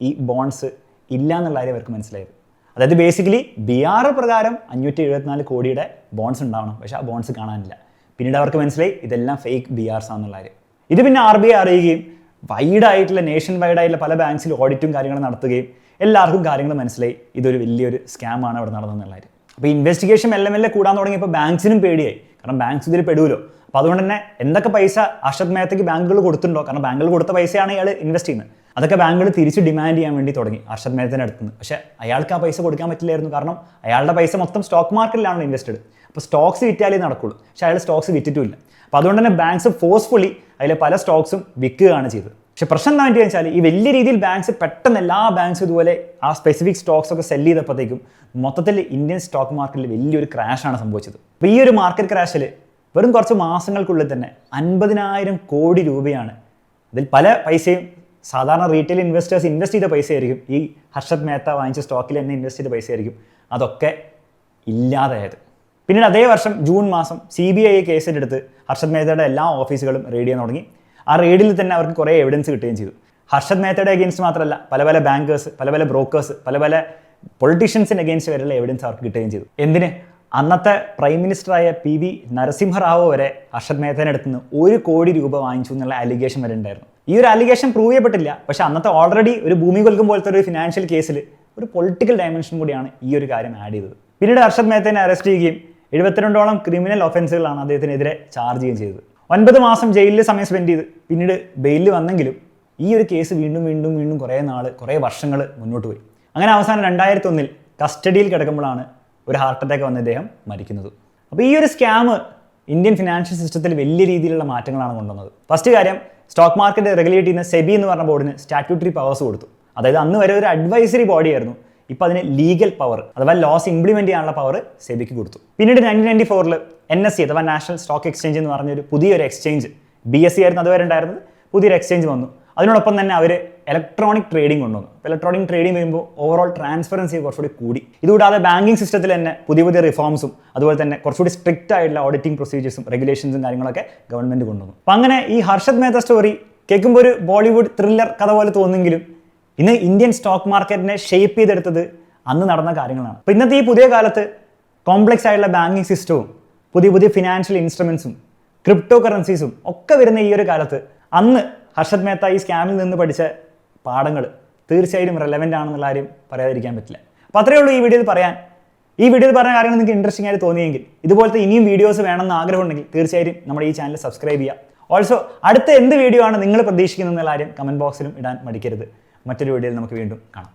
ഈ ബോൺസ് ഇല്ല എന്നുള്ള കാര്യം അവർക്ക് മനസ്സിലായത്. അതായത് ബേസിക്കലി BR പ്രകാരം 574 കോടിയുടെ ബോൺസ് ഉണ്ടാവണം, പക്ഷേ ആ ബോൺസ് കാണാനില്ല. പിന്നീട് അവർക്ക് മനസ്സിലായി ഇതെല്ലാം ഫേക്ക് BRs ആണെന്നുള്ള കാര്യം. ഇത് പിന്നെ RBI അറിയുകയും വൈഡായിട്ടുള്ള നേഷൻ വൈഡായിട്ടുള്ള പല ബാങ്ക്സിൽ ഓഡിറ്റും കാര്യങ്ങളും നടത്തുകയും എല്ലാവർക്കും കാര്യങ്ങൾ മനസ്സിലായി ഇതൊരു വലിയൊരു സ്കാമാണ് അവിടെ നടന്നതെന്നുള്ള കാര്യം. അപ്പോൾ ഇൻവെസ്റ്റിഗേഷൻ മെല്ലെ മെല്ലെ കൂടാൻ തുടങ്ങിയപ്പോൾ ബാങ്ക്സിനും പേടിയായി. കാരണം ബാങ്ക്സ് ഇതിൽ പെടുമല്ലോ. അപ്പോൾ അതുകൊണ്ട് തന്നെ എന്തൊക്കെ പൈസ ഹർഷദ് മേത്തയ്ക്ക് ബാങ്കുകൾ കൊടുത്തിട്ടുണ്ടോ, കാരണം ബാങ്കുകൾ കൊടുത്ത പൈസയാണ് ഇയാൾ ഇൻവെസ്റ്റ് ചെയ്യുന്നത്, അതൊക്കെ ബാങ്കുകൾ തിരിച്ച് ഡിമാൻഡ് ചെയ്യാൻ വേണ്ടി തുടങ്ങി ഹർഷദ് മേത്തയുടെ അടുത്ത് നിന്ന്. പക്ഷേ അയാൾക്ക് ആ പൈസ കൊടുക്കാൻ പറ്റില്ലായിരുന്നു, കാരണം അയാളുടെ പൈസ മൊത്തം സ്റ്റോക്ക് മാർക്കറ്റിലാണ് ഇൻവെസ്റ്റഡ്. അപ്പോൾ സ്റ്റോക്സ് വിറ്റാലേ നടക്കുള്ളൂ. പക്ഷേ അയാൾ സ്റ്റോക്സ് വിറ്റിട്ടുമില്ല. അപ്പോൾ അതുകൊണ്ട് തന്നെ ബാങ്ക്സ് ഫോഴ്സ്ഫുള്ളി അതിലെ പല സ്റ്റോക്സും വിൽക്കുകയാണ് ചെയ്തത്. പക്ഷേ പ്രശ്നം എന്താ പറ്റിയെന്ന് വെച്ചാൽ ഈ വലിയ രീതിയിൽ ബാങ്ക്സ് പെട്ടെന്ന് എല്ലാ ബാങ്ക്സും ഇതുപോലെ ആ സ്പെസിഫിക് സ്റ്റോക്സ് ഒക്കെ സെല് ചെയ്തപ്പോഴത്തേക്കും മൊത്തത്തിൽ ഇന്ത്യൻ സ്റ്റോക്ക് മാർക്കറ്റിൽ വലിയൊരു ക്രാഷാണ് സംഭവിച്ചത്. അപ്പോൾ ഈ ഒരു മാർക്കറ്റ് ക്രാഷിൽ വെറും കുറച്ച് മാസങ്ങൾക്കുള്ളിൽ തന്നെ 50,000 കോടി രൂപയാണ്, അതിൽ പല പൈസയും സാധാരണ റീറ്റെയിൽ ഇൻവെസ്റ്റേഴ്സ് ഇൻവെസ്റ്റ് ചെയ്ത പൈസയായിരിക്കും, ഈ ഹർഷദ് മേത്ത വാങ്ങിച്ച സ്റ്റോക്കിൽ തന്നെ ഇൻവെസ്റ്റ് ചെയ്ത പൈസയായിരിക്കും, അതൊക്കെ ഇല്ലാതായത്. പിന്നീട് അതേ വർഷം ജൂൺ മാസം CBI കേസിലെടുത്ത് ഹർഷദ് മേത്തയുടെ എല്ലാ ഓഫീസുകളും റെയ്ഡ് ചെയ്യാൻ തുടങ്ങി. ആ റെയ്ഡിൽ തന്നെ അവർക്ക് കുറേ എവിഡൻസ് കിട്ടുകയും ചെയ്തു. ഹർഷദ് മേത്തയുടെ അഗെയിൻസ്റ്റ് മാത്രമല്ല, പല പല ബാങ്കേഴ്സ്, പല പല ബ്രോക്കേഴ്സ്, പല പല പൊളിറ്റീഷ്യൻസിന് അഗെയിൻസ്റ്റ് വരെയുള്ള എവിഡൻസ് അവർക്ക് കിട്ടുകയും ചെയ്തു. എന്തിന്? അന്നത്തെ പ്രൈം മിനിസ്റ്ററായ PV നരസിംഹറാവു വരെ ഹർഷദ് മേത്തയുടെ അടുത്ത് നിന്ന് 1 കോടി രൂപ വാങ്ങിച്ചു എന്നുള്ള അലിഗേഷൻ വരെ ഉണ്ടായിരുന്നു. ഈ ഒരു അലിഗേഷൻ പ്രൂവ് ചെയ്യപ്പെട്ടില്ല. പക്ഷേ അന്നത്തെ ഓൾറെഡി ഒരു ഭൂമി കൊൽക്കും പോലത്തെ ഒരു ഫിനാൻഷ്യൽ കേസിൽ ഒരു പൊളിറ്റിക്കൽ ഡയമെൻഷൻ കൂടിയാണ് ഈ ഒരു കാര്യം ആഡ് ചെയ്തത്. പിന്നീട് ഹർഷദ് മേത്തയെ അറസ്റ്റ് ചെയ്യുകയും 72ഓളം ക്രിമിനൽ ഒഫൻസുകളാണ് അദ്ദേഹത്തിനെതിരെ ചാർജ് ചെയ്യുകയും ചെയ്തത്. 9 മാസം ജയിലിൽ സമയം സ്പെൻഡ് ചെയ്ത് പിന്നീട് ബെയിലിൽ വന്നെങ്കിലും ഈ ഒരു കേസ് വീണ്ടും വീണ്ടും വീണ്ടും കുറേ വർഷങ്ങൾ മുന്നോട്ട് പോയി. അങ്ങനെ അവസാനം 2001 കസ്റ്റഡിയിൽ കിടക്കുമ്പോഴാണ് ഒരു ഹാർട്ട് അറ്റാക്ക് വന്ന് ഇദ്ദേഹം മരിക്കുന്നത്. അപ്പോൾ ഈ ഒരു സ്കാം ഇന്ത്യൻ ഫിനാൻഷ്യൽ സിസ്റ്റത്തിൽ വലിയ രീതിയിലുള്ള മാറ്റങ്ങളാണ് കൊണ്ടുവന്നത്. ഫസ്റ്റ് കാര്യം, സ്റ്റോക്ക് മാർക്കറ്റ് റെഗുലേറ്റ് ചെയ്യുന്ന സെബി എന്ന് പറഞ്ഞ ബോർഡിന് സ്റ്റാറ്റ്യൂട്ടറി പവേഴ്സ് കൊടുത്തു. അതായത് അന്ന് വരെ ഒരു അഡ്വൈസറി ബോഡിയായിരുന്നു, ഇപ്പോൾ അതിന് ലീഗൽ പവർ അഥവാ ലോസ് ഇംപ്ലിമെൻറ്റ് ചെയ്യാനുള്ള പവർ സെബിക്ക് കൊടുത്തു. പിന്നീട് 1994 NSE അഥവാ നാഷണൽ സ്റ്റോക്ക് എക്സ്ചേഞ്ച് എന്ന് പറഞ്ഞൊരു പുതിയൊരു എക്സ്ചേഞ്ച്, BSE ആയിരുന്നു അതുവരെ ഉണ്ടായിരുന്നത്, പുതിയൊരു എക്സ്ചേഞ്ച് വന്നു. അതിനോടൊപ്പം തന്നെ അവർ ഇലക്ട്രോണിക് ട്രേഡിംഗ് കൊണ്ടുവന്നു. ഇലക്ട്രോണിക് ട്രേഡിംഗ് വരുമ്പോൾ ഓവറോൾ ട്രാൻസ്പെറൻസി കുറച്ചുകൂടി കൂടി. ഇതുകൂടാതെ ബാങ്കിങ് സിസ്റ്റത്തിൽ തന്നെ പുതിയ പുതിയ റിഫോംസും അതുപോലെ തന്നെ കുറച്ചുകൂടി സ്ട്രിക്റ്റ് ആയിട്ടുള്ള ഓഡിറ്റിംഗ് പ്രൊസീജിയേഴ്സും റെഗുലേഷൻസും കാര്യങ്ങളൊക്കെ ഗവൺമെൻറ് കൊണ്ടുവന്നു. അപ്പം അങ്ങനെ ഈ ഹർഷദ് മേത്ത സ്റ്റോറി കേൾക്കുമ്പോൾ ഒരു ബോളിവുഡ് ത്രില്ലർ കഥ പോലെ തോന്നുമെങ്കിലും ഇന്ന് ഇന്ത്യൻ സ്റ്റോക്ക് മാർക്കറ്റിനെ ഷേപ്പ് ചെയ്തെടുത്തത് അന്ന് നടന്ന കാര്യങ്ങളാണ്. അപ്പോൾ ഇന്നത്തെ ഈ പുതിയ കാലത്ത് കോംപ്ലക്സ് ആയിട്ടുള്ള ബാങ്കിങ് സിസ്റ്റവും പുതിയ പുതിയ ഫിനാൻഷ്യൽ ഇൻസ്ട്രുമെൻസും ക്രിപ്റ്റോ കറൻസീസും ഒക്കെ വരുന്ന ഈ ഒരു കാലത്ത് അന്ന് ഹർഷദ് മേത്ത ഈ സ്കാമിൽ നിന്ന് പഠിച്ച പാഠങ്ങൾ തീർച്ചയായും റെലവൻ്റ് ആണെന്നുള്ള കാര്യം പറയാതിരിക്കാൻ പറ്റില്ല. അപ്പോൾ അത്രയേ ഉള്ളൂ ഈ വീഡിയോയിൽ പറയാൻ. ഈ വീഡിയോയിൽ പറഞ്ഞ കാര്യങ്ങൾ നിങ്ങൾക്ക് ഇൻട്രസ്റ്റിംഗ് ആയിട്ട് തോന്നിയെങ്കിൽ, ഇതുപോലത്തെ ഇനിയും വീഡിയോസ് വേണമെന്ന് ആഗ്രഹമുണ്ടെങ്കിൽ തീർച്ചയായും നമ്മുടെ ഈ ചാനൽ സബ്സ്ക്രൈബ് ചെയ്യുക. ഓൾസോ അടുത്ത എന്ത് വീഡിയോ ആണ് നിങ്ങൾ പ്രതീക്ഷിക്കുന്നതെന്നുള്ള കാര്യം കമൻറ്റ് ബോക്സിലും ഇടാൻ മടിക്കരുത്. മറ്റൊരു വീഡിയോയിൽ നമുക്ക് വീണ്ടും കാണാം.